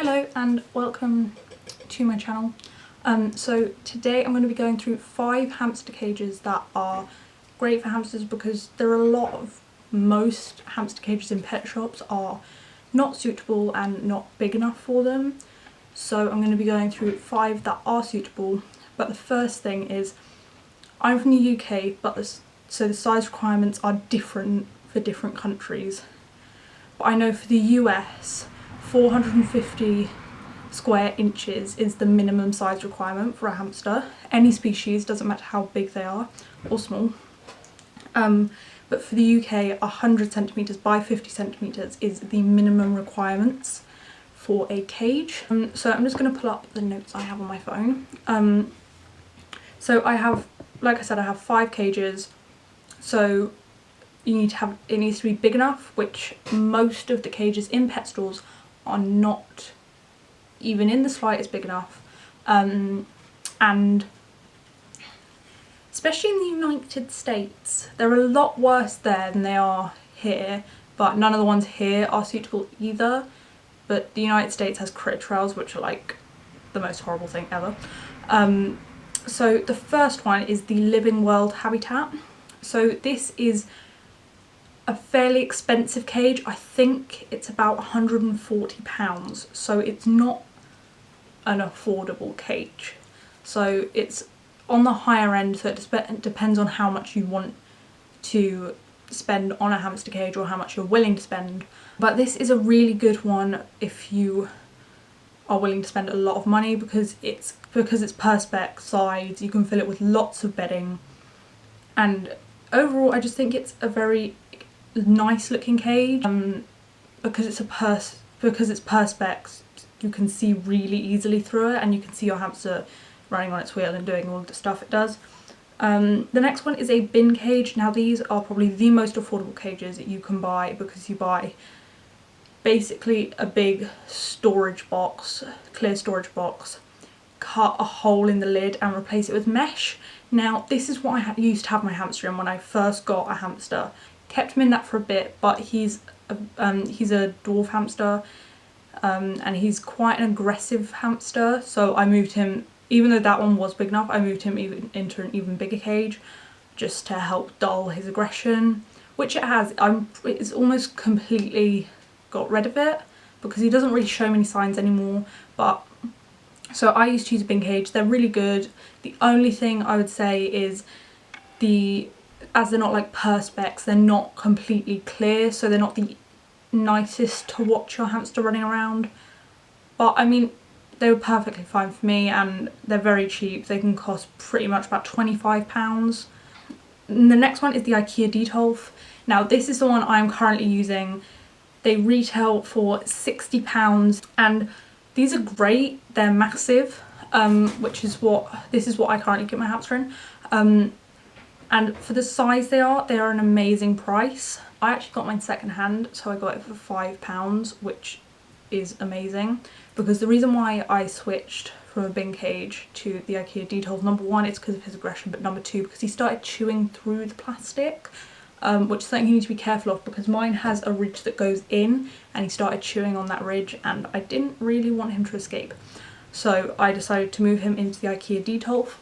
Hello and welcome to my channel. So today I'm going to be going through 5 hamster cages that are great for hamsters, because most hamster cages in pet shops are not suitable and not big enough for them. So I'm going to be going through 5 that are suitable. But the first thing is, I'm from the UK, so the size requirements are different for different countries. But I know for the US, 450 square inches is the minimum size requirement for a hamster. Any species, doesn't matter how big they are or small. But for the UK, 100 centimetres by 50 centimetres is the minimum requirements for a cage. So I'm just going to pull up the notes I have on my phone. So I have, like I said, I have 5 cages. So it needs to be big enough, which most of the cages in pet stores are not even in the slightest big enough. And especially in the United States, they're a lot worse there than they are here, but none of the ones here are suitable either. But the United States has critter trails, which are like the most horrible thing ever. So the first one is the Living World Habitat. So this is a fairly expensive cage. I think it's about £140, so it's not an affordable cage. So it's on the higher end, so it depends on how much you want to spend on a hamster cage or how much you're willing to spend. But this is a really good one if you are willing to spend a lot of money, because it's perspex size, you can fill it with lots of bedding, and overall I just think it's a very nice looking cage. Because it's perspex, you can see really easily through it, and you can see your hamster running on its wheel and doing all the stuff it does. The next one is a bin cage. Now these are probably the most affordable cages that you can buy, because you buy basically a big storage box, clear storage box, cut a hole in the lid and replace it with mesh. Now this is what I used to have my hamster in when I first got a hamster. Kept him in that for a bit, but he's a dwarf hamster, and he's quite an aggressive hamster, so I moved him, even though that one was big enough, I moved him into an even bigger cage just to help dull his aggression, which it has. It's almost completely got rid of it, because he doesn't really show many signs anymore. But so I used to use a bin cage. They're really good. The only thing I would say is as they're not like perspex, they're not completely clear, so they're not the nicest to watch your hamster running around. But I mean, they were perfectly fine for me, and they're very cheap. They can cost pretty much about £25. And the next one is the IKEA Detolf. Now this is the one I'm currently using. They retail for £60, and these are great. They're massive, this is what I currently get my hamster in. And for the size they are an amazing price. I actually got mine second hand, so I got it for £5, which is amazing. Because the reason why I switched from a bin cage to the IKEA Detolf, number one, it's because of his aggression, but number two, because he started chewing through the plastic, which is something you need to be careful of, because mine has a ridge that goes in, and he started chewing on that ridge, and I didn't really want him to escape. So I decided to move him into the IKEA Detolf.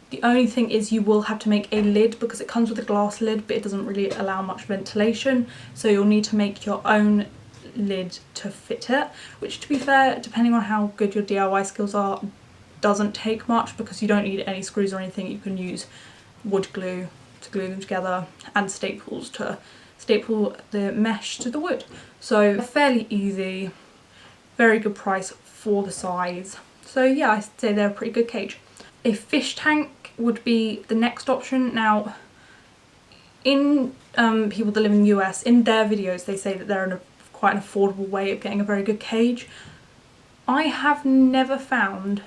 The only thing is you will have to make a lid, because it comes with a glass lid, but it doesn't really allow much ventilation, so you'll need to make your own lid to fit it, which, to be fair, depending on how good your DIY skills are, doesn't take much, because you don't need any screws or anything. You can use wood glue to glue them together, and staples to staple the mesh to the wood. So fairly easy, very good price for the size. So yeah, I'd say they're a pretty good cage. A fish tank would be the next option. Now, in people that live in the US, in their videos, they say that they're quite an affordable way of getting a very good cage. I have never found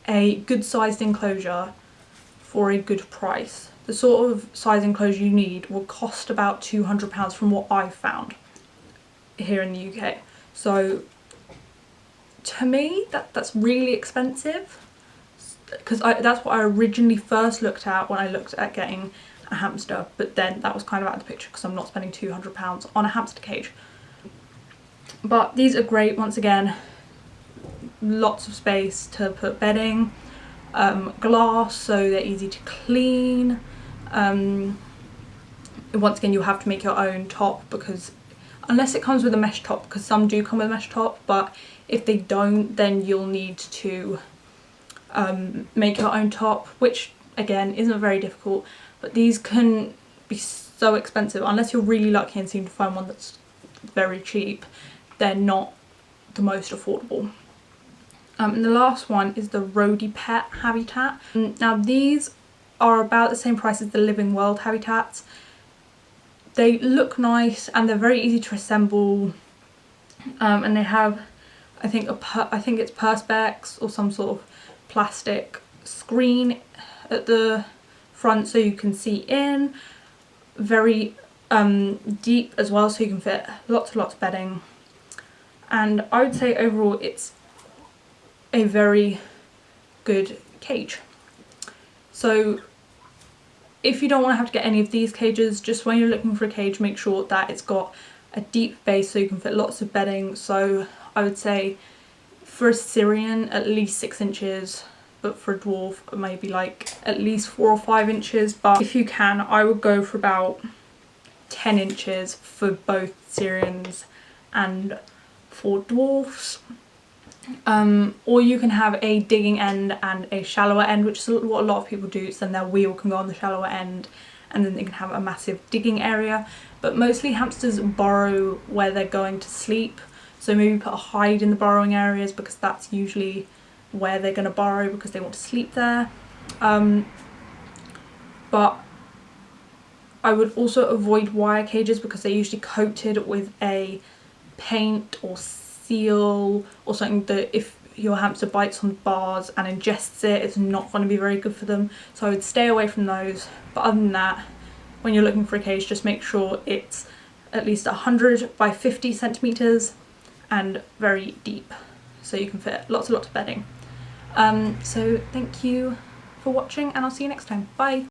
a good sized enclosure for a good price. The sort of size enclosure you need will cost about £200 from what I've found here in the UK. So to me, that's really expensive, because that's what I originally first looked at when I looked at getting a hamster, but then that was kind of out of the picture because I'm not spending £200 on a hamster cage. But these are great, once again, lots of space to put bedding, glass so they're easy to clean. Once again, you'll have to make your own top, because unless it comes with a mesh top, because some do come with a mesh top, but if they don't, then you'll need to make your own top, which again isn't very difficult. But these can be so expensive unless you're really lucky and seem to find one that's very cheap. They're not the most affordable. And the last one is the Roadie Pet Habitat. Now these are about the same price as the Living World Habitats. They look nice and they're very easy to assemble, and they have, I think it's perspex or some sort of plastic screen at the front so you can see in. Very deep as well, so you can fit lots and lots of bedding. And I would say overall it's a very good cage. So if you don't want to have to get any of these cages, just when you're looking for a cage, make sure that it's got a deep base so you can fit lots of bedding. So I would say for a Syrian at least 6 inches, but for a dwarf maybe like at least 4 or 5 inches. But if you can, I would go for about 10 inches for both Syrians and for dwarfs. Or you can have a digging end and a shallower end, which is what a lot of people do, so then their wheel can go on the shallower end and then they can have a massive digging area. But mostly hamsters burrow where they're going to sleep, so maybe put a hide in the burrowing areas, because that's usually where they're going to burrow because they want to sleep there. But I would also avoid wire cages because they're usually coated with a paint or seal or something that if your hamster bites on bars and ingests it, it's not going to be very good for them. So I would stay away from those. But other than that, when you're looking for a cage, just make sure it's at least 100 by 50 centimeters and very deep, so you can fit lots and lots of bedding. So thank you for watching, and I'll see you next time. Bye!